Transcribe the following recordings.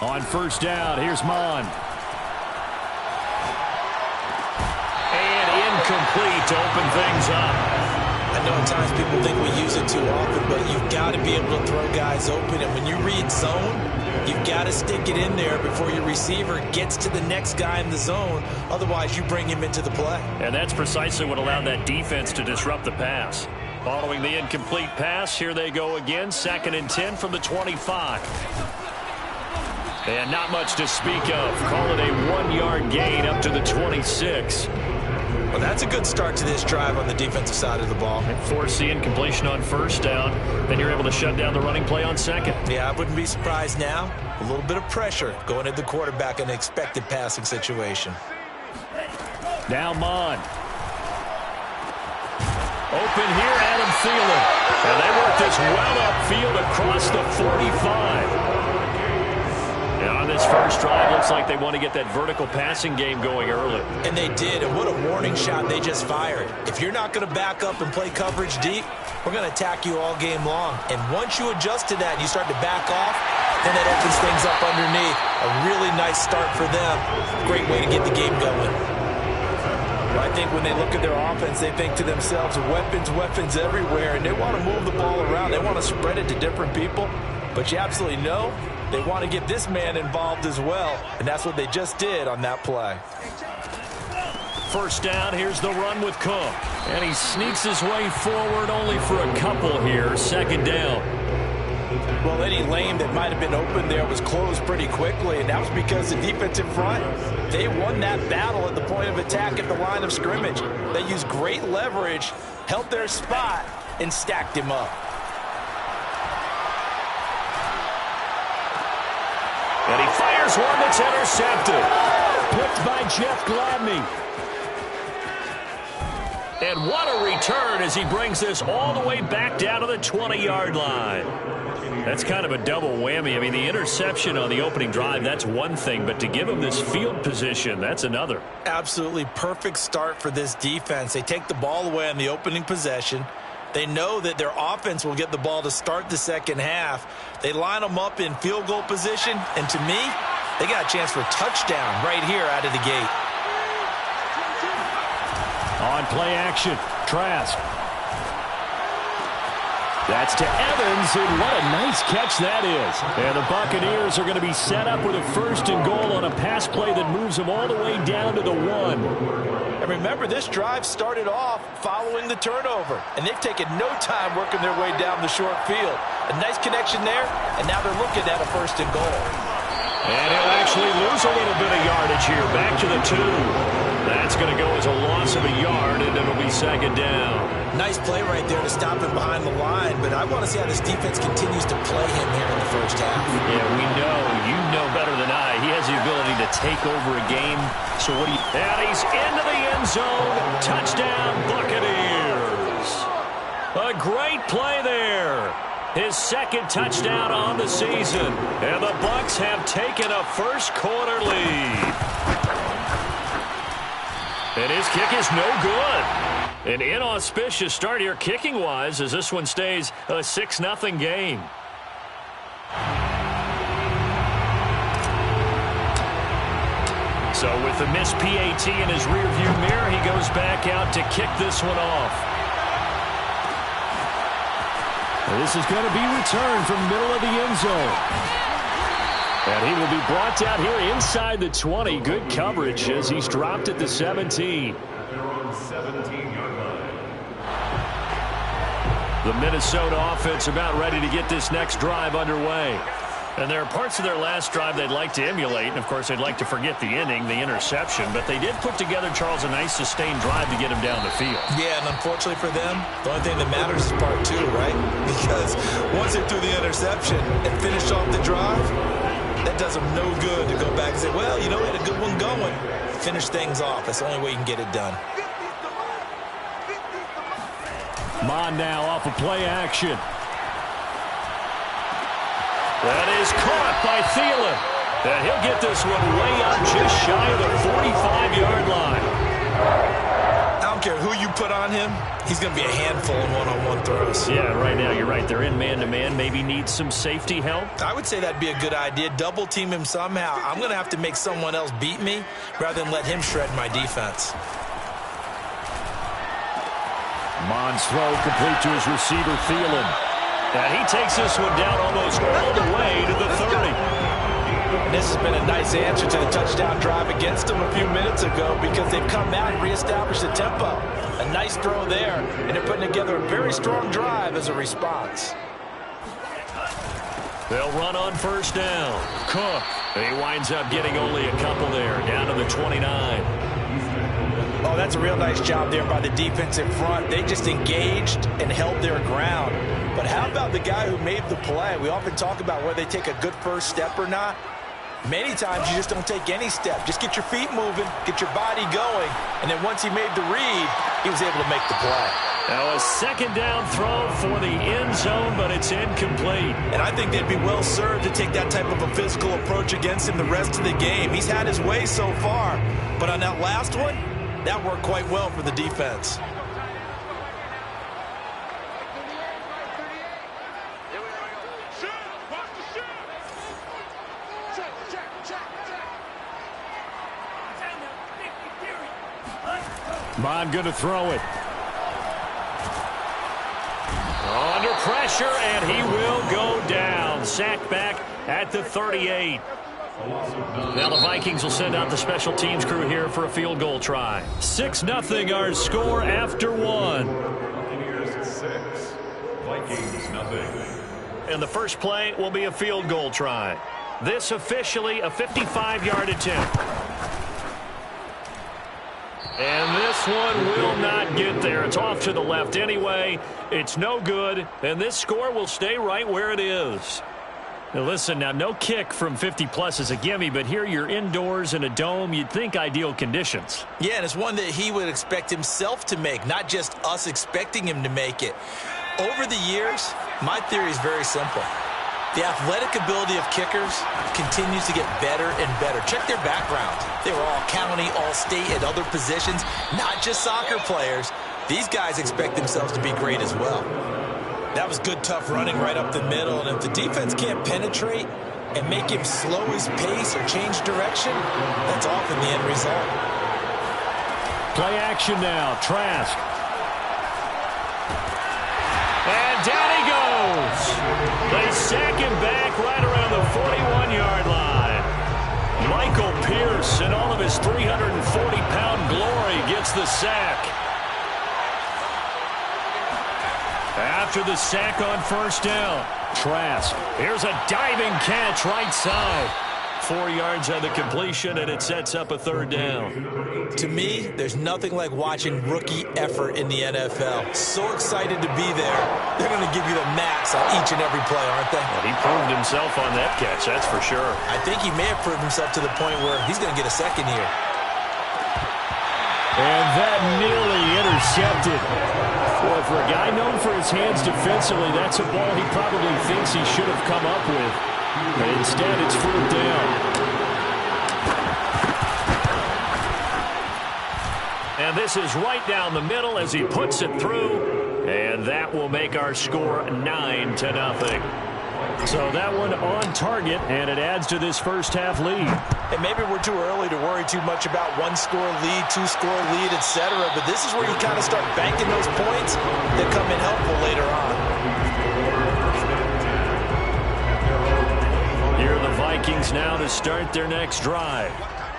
On first down, here's Mon. And incomplete to open things up. I know at times people think we use it too often, but you've got to be able to throw guys open. And when you read zone, you've got to stick it in there before your receiver gets to the next guy in the zone. Otherwise, you bring him into the play. And that's precisely what allowed that defense to disrupt the pass. Following the incomplete pass, here they go again. 2nd and 10 from the 25. And not much to speak of. Call it a 1-yard gain up to the 26. Well, that's a good start to this drive on the defensive side of the ball. Force the incompletion on first down. Then you're able to shut down the running play on second. Yeah, I wouldn't be surprised now. A little bit of pressure going at the quarterback in an expected passing situation. Now Mon. Open here, Adam Thielen. And they work this well upfield across the 45. And on this first drive, looks like they want to get that vertical passing game going early. And they did, and what a warning shot they just fired. If you're not going to back up and play coverage deep, we're going to attack you all game long. And once you adjust to that and you start to back off, then that opens things up underneath. A really nice start for them. Great way to get the game going. Well, I think when they look at their offense, they think to themselves, weapons everywhere, and they want to move the ball around. They want to spread it to different people. But you absolutely know they want to get this man involved as well, and that's what they just did on that play. First down, here's the run with Cook. And he sneaks his way forward only for a couple here. 2nd down. Well, any lane that might have been open there was closed pretty quickly, and that was because the defense in front, they won that battle at the point of attack at the line of scrimmage. They used great leverage, held their spot, and stacked him up. And he fires one that's intercepted. Picked by Jeff Gladney. And what a return as he brings this all the way back down to the 20-yard line. That's kind of a double whammy. I mean, the interception on the opening drive, that's one thing. But to give him this field position, that's another. Absolutely perfect start for this defense. They take the ball away on the opening possession. They know that their offense will get the ball to start the second half. They line them up in field goal position, and to me, they got a chance for a touchdown right here out of the gate. On play action, Trask. That's to Evans, and what a nice catch that is. And the Buccaneers are going to be set up with a 1st and goal on a pass play that moves them all the way down to the 1. And remember, this drive started off following the turnover, and they've taken no time working their way down the short field. A nice connection there, and now they're looking at a 1st and goal. And he'll actually lose a little bit of yardage here, back to the 2. That's going to go as a loss of a yard, and it'll be 2nd down. Nice play right there to stop him behind the line, but I want to see how this defense continues to play him here in the first half. Yeah, we know. You know better than I. He has the ability to take over a game. So what do you... And he's into the end zone. Touchdown, Buccaneers. A great play there. His 2nd touchdown on the season. And the Bucs have taken a first-quarter lead. And his kick is no good. An inauspicious start here kicking-wise as this one stays a 6-0 game. So with the missed PAT in his rearview mirror, he goes back out to kick this one off. This is going to be returned from the middle of the end zone. And he will be brought down here inside the 20. Good coverage as he's dropped at the 17. The Minnesota offense about ready to get this next drive underway. And there are parts of their last drive they'd like to emulate. And, of course, they'd like to forget the inning, the interception. But they did put together, Charles, a nice sustained drive to get him down the field. Yeah, and unfortunately for them, the only thing that matters is part 2, right? Because once they threw the interception and finished off the drive, that does them no good to go back and say, well, you know, we had a good one going. Finish things off. That's the only way you can get it done. Mon now off of play action. That is caught by Thielen. And he'll get this one way up just shy of the 45-yard line. How don't care who you put on him, he's going to be a handful in one-on-one throws. Yeah, right now you're right. They're in man-to-man. Maybe needs some safety help. I would say that'd be a good idea. Double team him somehow. I'm going to have to make someone else beat me rather than let him shred my defense. Mons throw complete to his receiver, Thielen. And he takes this one down almost all the way to the 30. And this has been a nice answer to the touchdown drive against them a few minutes ago because they've come out and reestablished the tempo. A nice throw there, and they're putting together a very strong drive as a response. They'll run on first down. Cook. He winds up getting only a couple there, down to the 29. Oh, that's a real nice job there by the defensive front. They just engaged and held their ground. But how about the guy who made the play? We often talk about whether they take a good first step or not. Many times you just don't take any step. Just get your feet moving, get your body going, and then once he made the read, he was able to make the play. Now a second down throw for the end zone, but it's incomplete. And I think they'd be well served to take that type of a physical approach against him the rest of the game. He's had his way so far, but on that last one, that worked quite well for the defense. Bond going to throw it. Under pressure, and he will go down. Sacked back at the 38. Now the Vikings will send out the special teams crew here for a field goal try. 6-0 our score after one. Vikings nothing. And the first play will be a field goal try. This officially a 55-yard attempt. And this one will not get there. It's off to the left anyway. It's no good, and this score will stay right where it is. Now listen, now no kick from 50-plus is a gimme, but here you're indoors in a dome. You'd think ideal conditions. Yeah, and it's one that he would expect himself to make, not just us expecting him to make it. Over the years, my theory is very simple. The athletic ability of kickers continues to get better and better. Check their background. They were all county, all state, at other positions, not just soccer players. These guys expect themselves to be great as well. That was good, tough running right up the middle. And if the defense can't penetrate and make him slow his pace or change direction, that's often the end result. Play action now. Trask. And down he goes. They sack him back right around the 41-yard line. Michael Pierce, in all of his 340-pound glory, gets the sack. After the sack on first down, Trask. Here's a diving catch right side. 4 yards on the completion, and it sets up a third down. To me, there's nothing like watching rookie effort in the NFL. So excited to be there. They're going to give you the max on each and every play, aren't they? Well, he proved himself on that catch, that's for sure. I think he may have proved himself to the point where he's going to get a second here. And that nearly intercepted. Well, for a guy known for his hands defensively, that's a ball he probably thinks he should have come up with. But instead, it's fourth down. And this is right down the middle as he puts it through. And that will make our score 9-0. So that one on target, and it adds to this first half lead. And maybe we're too early to worry too much about one-score lead, two-score lead, etc. But this is where you kind of start banking those points that come in helpful later on. Here are the Vikings now to start their next drive.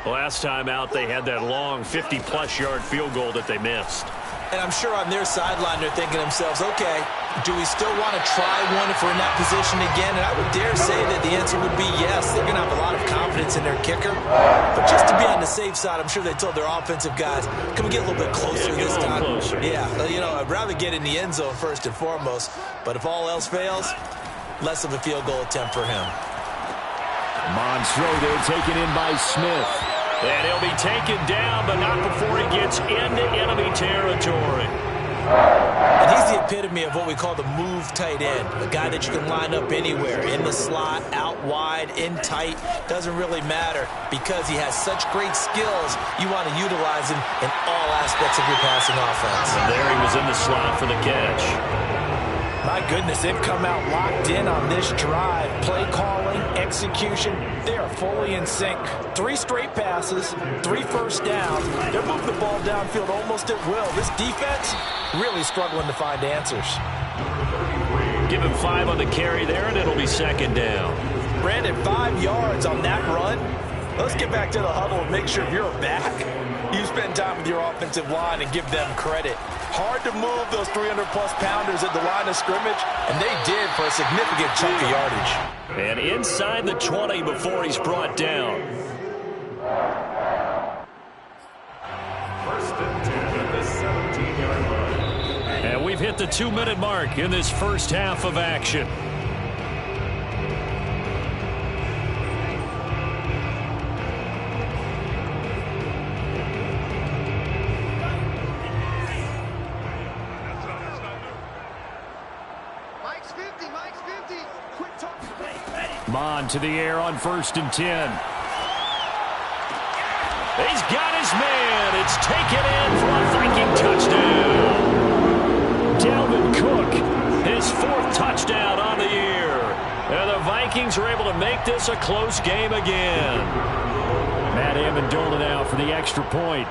Last time out, they had that long 50-plus yard field goal that they missed. And I'm sure on their sideline they're thinking to themselves, okay, do we still want to try one if we're in that position again? And I would dare say that the answer would be yes. They're going to have a lot of confidence in their kicker. But just to be on the safe side, I'm sure they told their offensive guys, can we get a little bit closer this time? Closer. Yeah, you know, I'd rather get in the end zone first and foremost. But if all else fails, less of a field goal attempt for him. Mons throw there, taken in by Smith. And he'll be taken down, but not before he gets into enemy territory. And he's the epitome of what we call the move tight end, a guy that you can line up anywhere, in the slot, out wide, in tight, doesn't really matter because he has such great skills. You want to utilize him in all aspects of your passing offense. And there he was in the slot for the catch. My goodness, they've come out locked in on this drive. Play calling, execution, they are fully in sync. 3 straight passes, 3 first downs. They're moving the ball downfield almost at will. This defense really struggling to find answers. Give him 5 on the carry there, and it'll be second down. Brandon, 5 yards on that run. Let's get back to the huddle and make sure you're back. You spend time with your offensive line and give them credit. Hard to move those 300-plus pounders at the line of scrimmage, and they did for a significant chunk of yardage. And inside the 20 before he's brought down. First and 10 at the 17-yard line. And we've hit the 2-minute mark in this first half of action. Mon to the air on 1st and 10. He's got his man. It's taken in for a Viking touchdown. Dalvin Cook, his 4th touchdown on the year. And the Vikings are able to make this a close game again. Matt Amendola now for the extra point.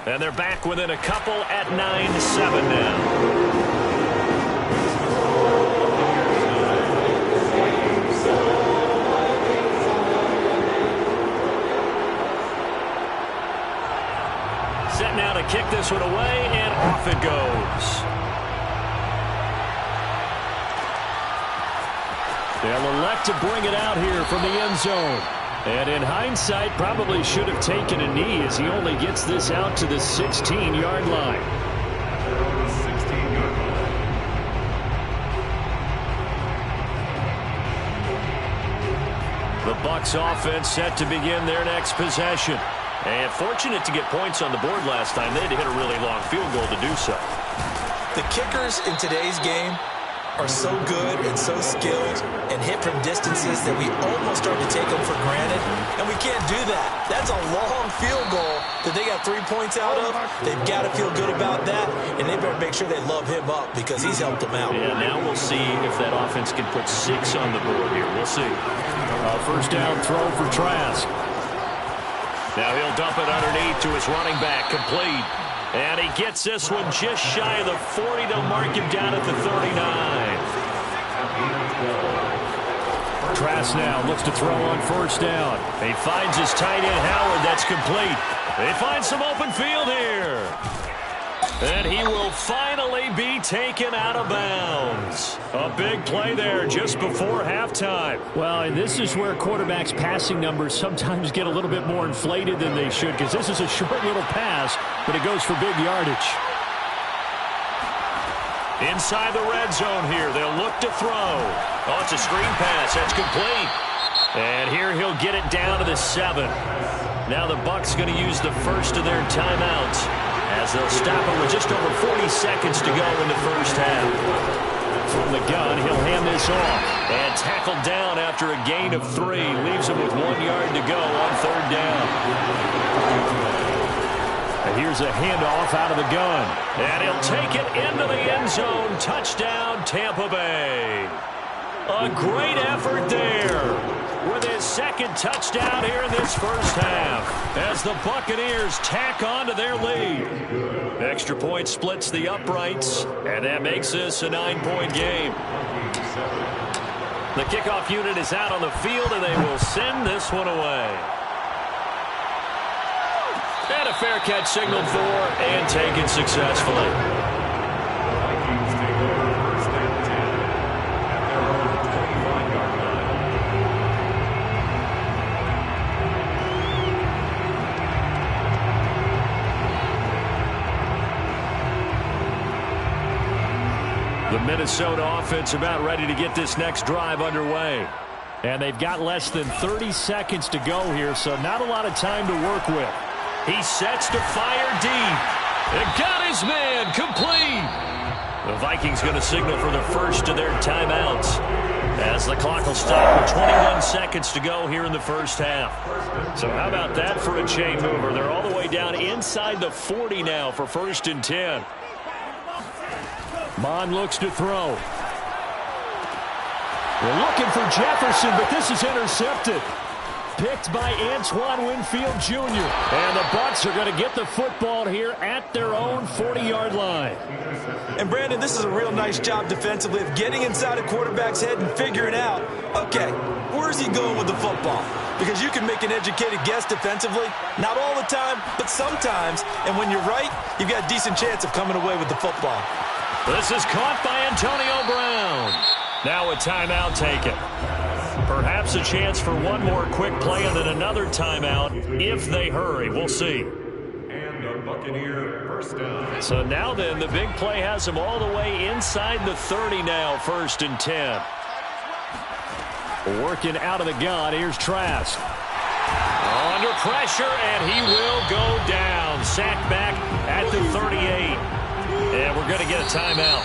And they're back within a couple at 9-7 now. Set now to kick this one away, and off it goes. They'll elect to bring it out here from the end zone. And in hindsight, probably should have taken a knee as he only gets this out to the 16-yard line. The Bucs offense set to begin their next possession. And fortunate to get points on the board last time. They had to hit a really long field goal to do so. The kickers in today's game are so good and so skilled and hit from distances that we almost start to take them for granted, and we can't do that. That's a long field goal that they got 3 points out of. They've got to feel good about that, and they better make sure they love him up because he's helped them out. Yeah, now we'll see if that offense can put 6 on the board here. We'll see. First down throw for Trask. Now he'll dump it underneath to his running back, complete. And he gets this one just shy of the 40. They'll mark him down at the 39. Trask now looks to throw on first down. He finds his tight end, Howard. That's complete. They find some open field here. And he will finally be taken out of bounds. A big play there just before halftime. Well, and this is where quarterbacks' passing numbers sometimes get a little bit more inflated than they should, because this is a short little pass, but it goes for big yardage. Inside the red zone here, they'll look to throw. Oh, it's a screen pass. That's complete. And here he'll get it down to the 7. Now the Bucs going to use the first of their timeouts, as they'll stop it with just over 40 seconds to go in the first half. From the gun, he'll hand this off. And tackled down after a gain of 3. Leaves him with 1 yard to go on 3rd down. And here's a handoff out of the gun. And he'll take it into the end zone. Touchdown, Tampa Bay. A great effort there with his 2nd touchdown here in this first half, as the Buccaneers tack on to their lead. Extra point splits the uprights, and that makes this a 9-point game. The kickoff unit is out on the field, and they will send this one away. And a fair catch signaled for and taken successfully. The Minnesota offense about ready to get this next drive underway. And they've got less than 30 seconds to go here, so not a lot of time to work with. He sets to fire deep. And got his man complete. The Vikings going to signal for the first of their timeouts as the clock will stop with 21 seconds to go here in the first half. So how about that for a chain mover? They're all the way down inside the 40 now for 1st and 10. Mond looks to throw. We're looking for Jefferson, but this is intercepted. Picked by Antoine Winfield Jr. And the Bucs are going to get the football here at their own 40-yard line. And, Brandon, this is a real nice job defensively of getting inside a quarterback's head and figuring out, okay, where's he going with the football? Because you can make an educated guess defensively, not all the time, but sometimes. And when you're right, you've got a decent chance of coming away with the football. This is caught by Antonio Brown. Now a timeout taken. Perhaps a chance for one more quick play and then another timeout if they hurry. We'll see. And the Buccaneer first down. So now then, the big play has them all the way inside the 30 now, 1st and 10. Working out of the gun, here's Trask. Under pressure, and he will go down. Sacked back at the 38. And we're going to get a timeout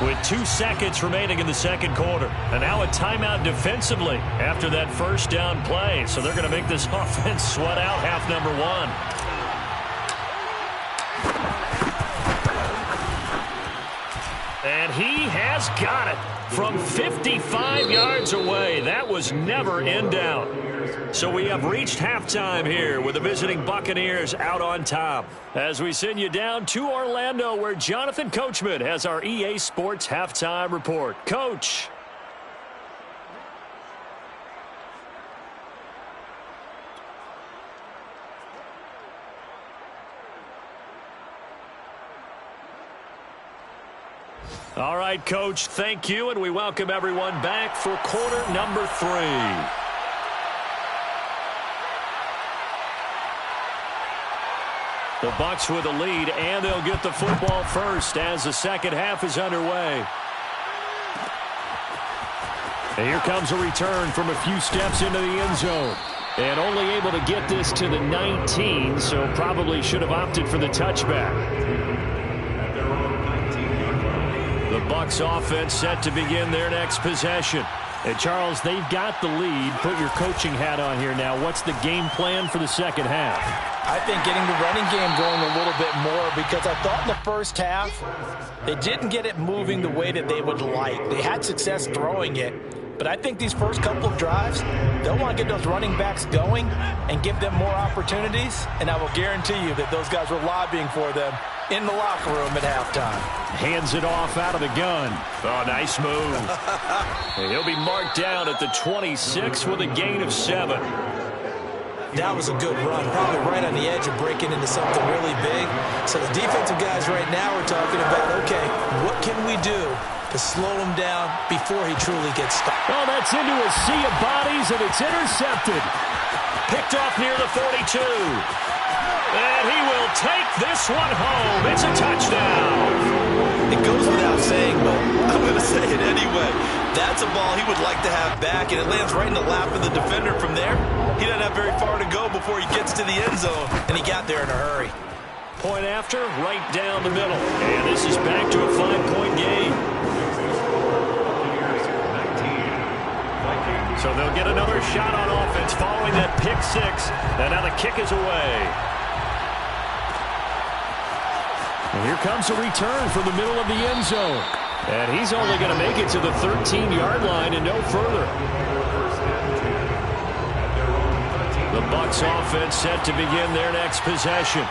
with 2 seconds remaining in the second quarter. And now a timeout defensively after that first down play. So they're going to make this offense sweat out half number 1. And he has got it from 55 yards away. That was never in doubt. So we have reached halftime here with the visiting Buccaneers out on top. As we send you down to Orlando, where Jonathan Coachman has our EA Sports halftime report. Coach. All right, Coach, thank you, and we welcome everyone back for quarter number 3. The Bucs with a lead, and they'll get the football first as the second half is underway. And here comes a return from a few steps into the end zone. And only able to get this to the 19, so probably should have opted for the touchback. The Bucs offense set to begin their next possession. And, Charles, they've got the lead. Put your coaching hat on here now. What's the game plan for the second half? I think getting the running game going a little bit more, because I thought in the first half they didn't get it moving the way that they would like. They had success throwing it, but I think these first couple of drives, they'll want to get those running backs going and give them more opportunities, and I will guarantee you that those guys were lobbying for them in the locker room at halftime. Hands it off out of the gun. Oh, nice move. He'll be marked down at the 26 with a gain of 7. That was a good run, probably right on the edge of breaking into something really big. So the defensive guys right now are talking about, okay, what can we do to slow him down before he truly gets stopped? Oh, that's into a sea of bodies, and it's intercepted. Picked off near the 42. And he will take this one home. It's a touchdown. It goes without saying, but I'm going to say it anyway. That's a ball he would like to have back, and it lands right in the lap of the defender from there. He doesn't have very far to go before he gets to the end zone, and he got there in a hurry. Point after, right down the middle. And this is back to a 5-point game. So they'll get another shot on offense following that pick 6. And now the kick is away. And here comes a return from the middle of the end zone. And he's only going to make it to the 13-yard line and no further. The Bucs offense set to begin their next possession.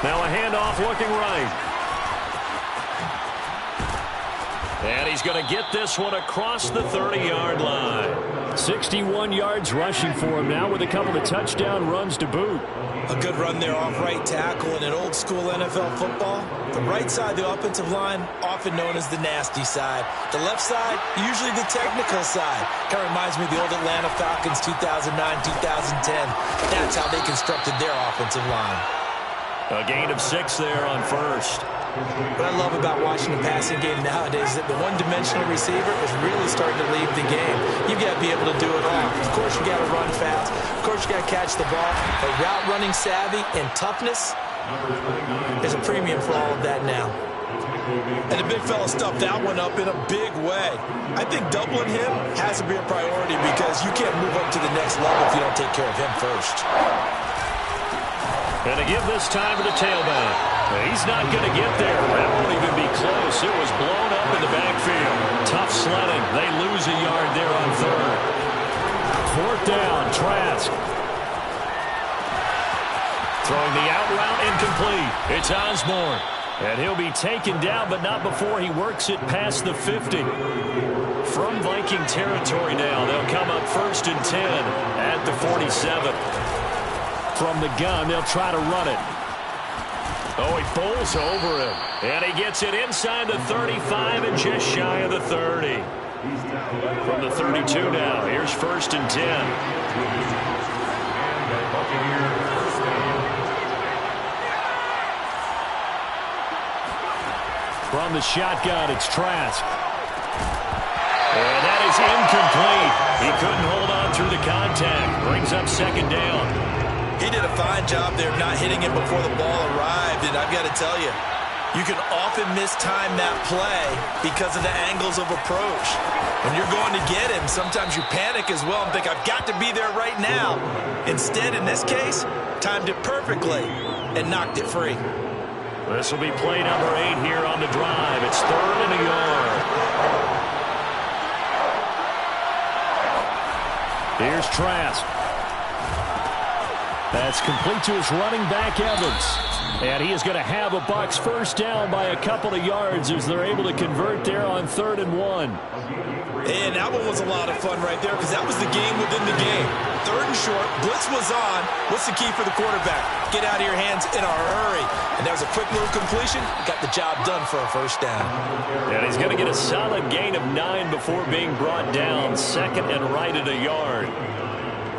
Now a handoff looking right. And he's going to get this one across the 30-yard line. 61 yards rushing for him now with a couple of touchdown runs to boot. A good run there off right tackle in an old-school NFL football. The right side, the offensive line, often known as the nasty side. The left side, usually the technical side. Kind of reminds me of the old Atlanta Falcons 2009, 2010. That's how they constructed their offensive line. A gain of 6 there on first. What I love about watching the passing game nowadays is that the one-dimensional receiver is really starting to leave the game. You've got to be able to do it all. Of course, you got to run fast. Of course, you got to catch the ball. But route running savvy and toughness is a premium for all of that now. And the big fella stuffed that one up in a big way. I think doubling him has to be a priority because you can't move up to the next level if you don't take care of him first. And to give this time to the tailback. He's not going to get there. That won't even be close. It was blown up in the backfield. Tough sledding. They lose a yard there on third. Fourth down, Trask. Throwing the out route incomplete. It's Osborne. And he'll be taken down, but not before he works it past the 50. From Viking territory now, they'll come up 1st and 10 at the 47. From the gun, they'll try to run it. Oh, he pulls over him. And he gets it inside the 35 and just shy of the 30. From the 32 now, here's 1st and 10. From the shotgun, it's Trask. And that is incomplete. He couldn't hold on through the contact. Brings up 2nd down. He did a fine job there of not hitting him before the ball arrived, and I've got to tell you, you can often mistime that play because of the angles of approach. When you're going to get him, sometimes you panic as well and think, I've got to be there right now. Instead, in this case, timed it perfectly and knocked it free. This will be play number 8 here on the drive. It's 3rd and a yard. Here's Trask. That's complete to his running back, Evans. And he is going to have a Bucs first down by a couple of yards as they're able to convert there on 3rd and 1. And that one was a lot of fun right there because that was the game within the game. 3rd and short, blitz was on. What's the key for the quarterback? Get out of your hands in a hurry. And that was a quick little completion. Got the job done for a first down. And he's going to get a solid gain of 9 before being brought down. 2nd and right at a yard.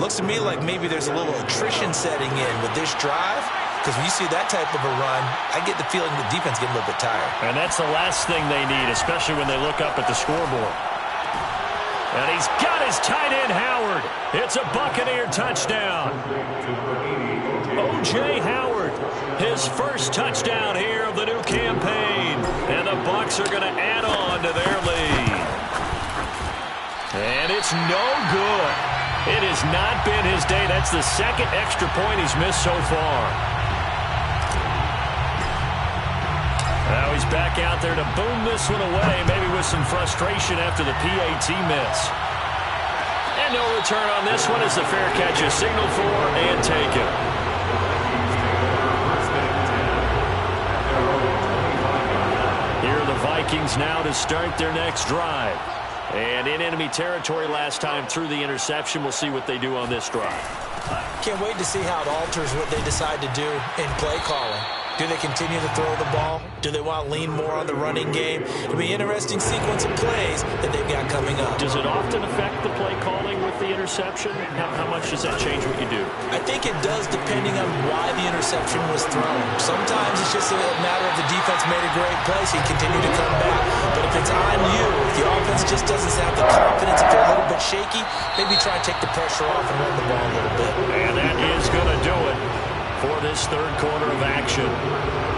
Looks to me like maybe there's a little attrition setting in with this drive. Because when you see that type of a run, I get the feeling the defense getting a little bit tired. And that's the last thing they need, especially when they look up at the scoreboard. And he's got his tight end, Howard. It's a Buccaneer touchdown. O.J. Howard, his first touchdown here of the new campaign. And the Bucs are going to add on to their lead. And it's no good. It has not been his day. That's the 2nd extra point he's missed so far. Now he's back out there to boom this one away, maybe with some frustration after the PAT miss. And no return on this one as the fair catch is signaled for and taken. Here are the Vikings now to start their next drive. And in enemy territory last time through the interception. We'll see what they do on this drive. Can't wait to see how it alters what they decide to do in play calling. Do they continue to throw the ball? Do they want to lean more on the running game? It'll be an interesting sequence of plays that they've got coming up. Does it often affect the play calling with the interception? How much does that change what you do? I think it does depending on why the interception was thrown. Sometimes it's just a matter of the defense made a great play, so you continue to come back. But if it's on you, if the offense just doesn't have the confidence, if they're a little bit shaky, maybe try and take the pressure off and run the ball a little bit. And that is going to do it for this 3rd quarter of action.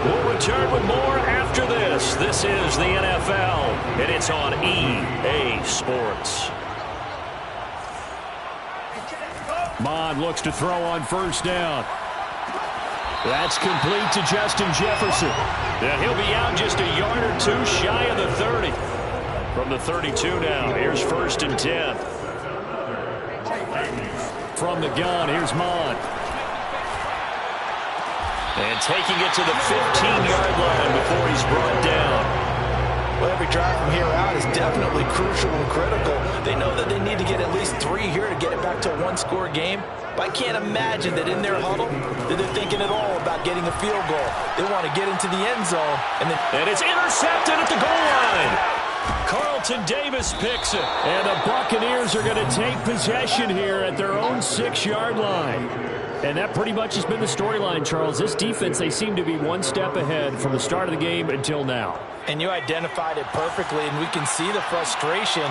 We'll return with more after this. This is the NFL, and it's on EA Sports. Mond looks to throw on first down. That's complete to Justin Jefferson. And he'll be out just a yard or 2 shy of the 30. From the 32 now, here's 1st and 10. From the gun, here's Mond. And taking it to the 15-yard line before he's brought down. Well, every drive from here out is definitely crucial and critical. They know that they need to get at least 3 here to get it back to a 1-score game. But I can't imagine that in their huddle that they're thinking at all about getting a field goal. They want to get into the end zone. And it's intercepted at the goal line. Carlton Davis picks it. And the Buccaneers are going to take possession here at their own 6-yard line. And that pretty much has been the storyline, Charles. This defense, they seem to be one step ahead from the start of the game until now. And you identified it perfectly, and we can see the frustration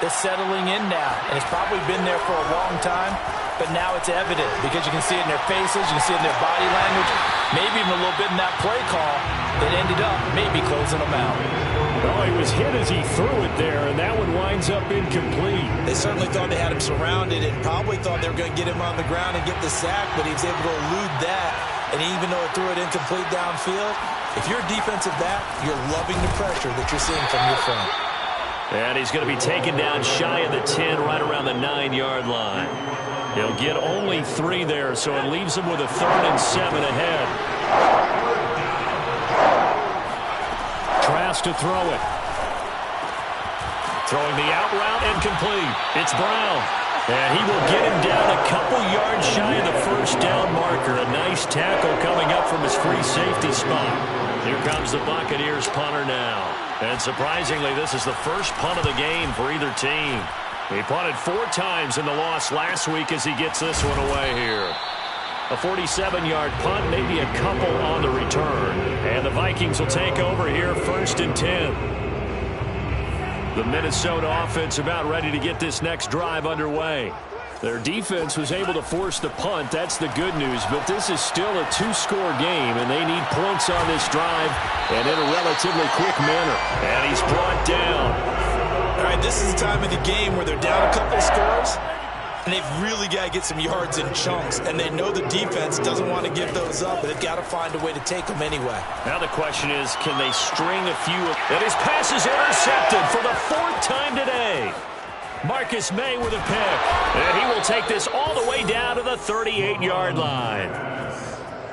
that's settling in now. And it's probably been there for a long time, but now it's evident because you can see it in their faces, you can see it in their body language, maybe even a little bit in that play call that ended up maybe closing them out. Oh, he was hit as he threw it there, and that one winds up incomplete. They certainly thought they had him surrounded and probably thought they were going to get him on the ground and get the sack, but he was able to elude that. And even though it threw it incomplete downfield, if you're a defensive back, you're loving the pressure that you're seeing from your front. And he's going to be taken down shy of the 10, right around the 9-yard line. He'll get only 3 there, so it leaves him with a 3rd and 7 ahead. Trask to throw it. Throwing the out route, incomplete. It's Brown. And he will get him down a couple yards shy of the first down marker. A nice tackle coming up from his free safety spot. Here comes the Buccaneers punter now. And surprisingly, this is the first punt of the game for either team. He punted 4 times in the loss last week as he gets this one away here. A 47-yard punt, maybe a couple on the return. And the Vikings will take over here, 1st and 10. The Minnesota offense about ready to get this next drive underway. Their defense was able to force the punt. That's the good news. But this is still a 2-score game, and they need points on this drive and in a relatively quick manner. And he's brought down. All right, this is the time of the game where they're down a couple scores, and they've really got to get some yards in chunks. And they know the defense doesn't want to give those up, but they've got to find a way to take them anyway. Now the question is, can they string a few? And his pass is intercepted for the 4th time today. Marcus May with a pick. And he will take this all the way down to the 38-yard line.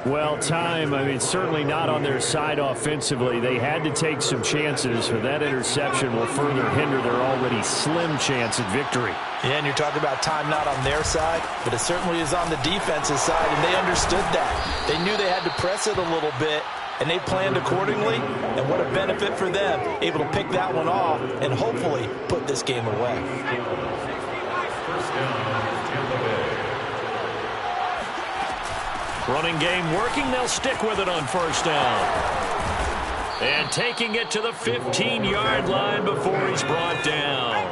Well, certainly not on their side offensively. They had to take some chances, but that interception will further hinder their already slim chance at victory. Yeah, and you're talking about time not on their side, but it certainly is on the defensive side, and they understood that. They knew they had to press it a little bit, and they planned accordingly, and what a benefit for them, able to pick that one off and hopefully put this game away. Running game working. They'll stick with it on 1st down. And taking it to the 15-yard line before he's brought down.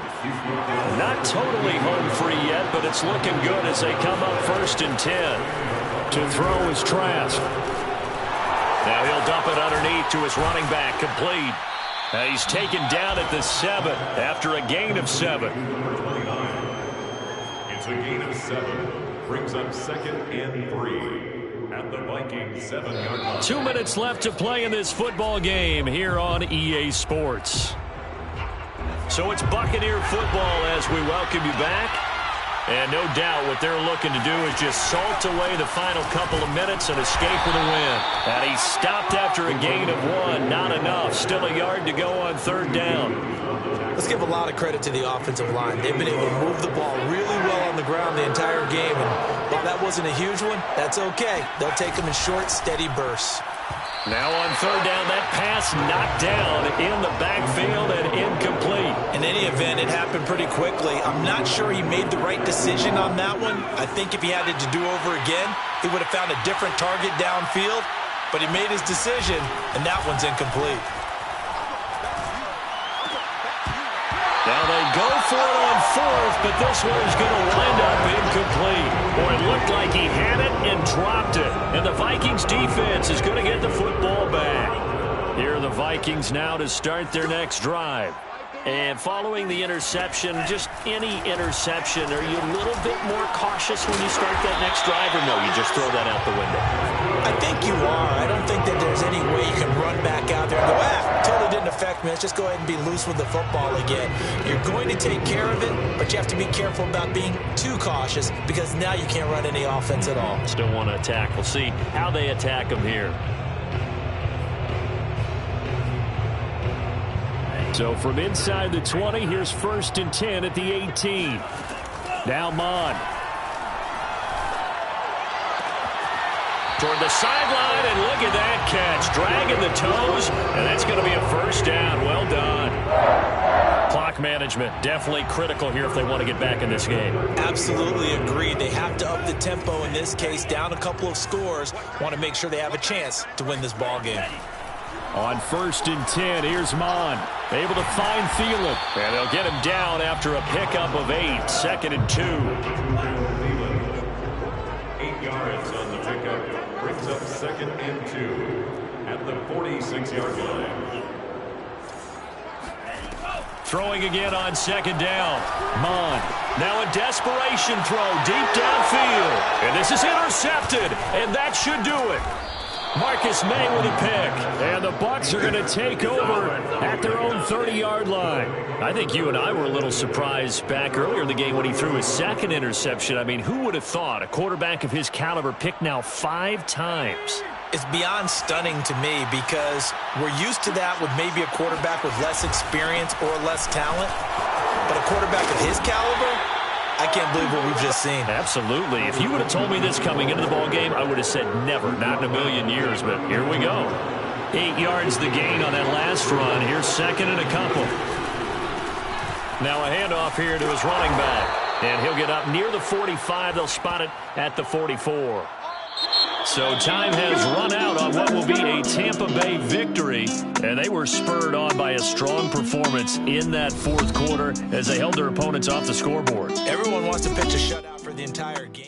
Not totally home free yet, but it's looking good as they come up 1st and 10. To throw is Trask. Now he'll dump it underneath to his running back, complete. Now he's taken down at the 7 after a gain of 7. It's a gain of 7. Brings up 2nd and 3. At the Vikings 7-yard line. 2 minutes left to play in this football game here on EA Sports. So it's Buccaneer football as we welcome you back. And no doubt what they're looking to do is just salt away the final couple of minutes and escape with a win. And he stopped after a gain of 1. Not enough. Still a yard to go on 3rd down. Let's give a lot of credit to the offensive line. They've been able to move the ball really well on the ground the entire game. And while that wasn't a huge one, that's okay. They'll take them in short, steady bursts. Now on 3rd down, that pass knocked down in the backfield and incomplete. In any event, it happened pretty quickly. I'm not sure he made the right decision on that one. I think if he had it to do over again, he would have found a different target downfield. But he made his decision, and that one's incomplete. Now they go for it on 4th, but this one is going to wind up incomplete. Boy, it looked like he had it and dropped it. And the Vikings defense is going to get the football back. Here are the Vikings now to start their next drive. And following the interception, just any interception, are you a little bit more cautious when you start that next drive, or no, you just throw that out the window? I think you are. I don't think that there's any way you can run back out there and go, totally didn't affect me. Let's just go ahead and be loose with the football again. You're going to take care of it, but you have to be careful about being too cautious because now you can't run any offense at all. Still want to attack. We'll see how they attack them here. So from inside the 20, here's 1st and 10 at the 18. Now Mond. Toward the sideline, and look at that catch. Dragging the toes, and that's going to be a 1st down. Well done. Clock management, definitely critical here if they want to get back in this game. Absolutely agreed. They have to up the tempo in this case, down a couple of scores. Want to make sure they have a chance to win this ball game. On 1st and 10, here's Mon. Able to find Thielen. And they'll get him down after a pickup of 8. 2nd and 2. 8 yards on the pickup. Brings up 2nd and 2 at the 46-yard line. Throwing again on 2nd down. Mon. Now a desperation throw deep downfield. And this is intercepted. And that should do it. Marcus May with a pick. And the Bucs are going to take over at their own 30-yard line. I think you and I were a little surprised back earlier in the game when he threw his 2nd interception. I mean, who would have thought a quarterback of his caliber picked now 5 times? It's beyond stunning to me because we're used to that with maybe a quarterback with less experience or less talent. But a quarterback of his caliber, I can't believe what we've just seen. Absolutely. If you would have told me this coming into the ball game, I would have said never, not in a million years. But here we go. 8 yards the gain on that last run. Here's 2nd and a couple. Now a handoff here to his running back. And he'll get up near the 45. They'll spot it at the 44. So time has run out on what will be a Tampa Bay victory. And they were spurred on by a strong performance in that 4th quarter as they held their opponents off the scoreboard. Everyone wants to pitch a shutout for the entire game.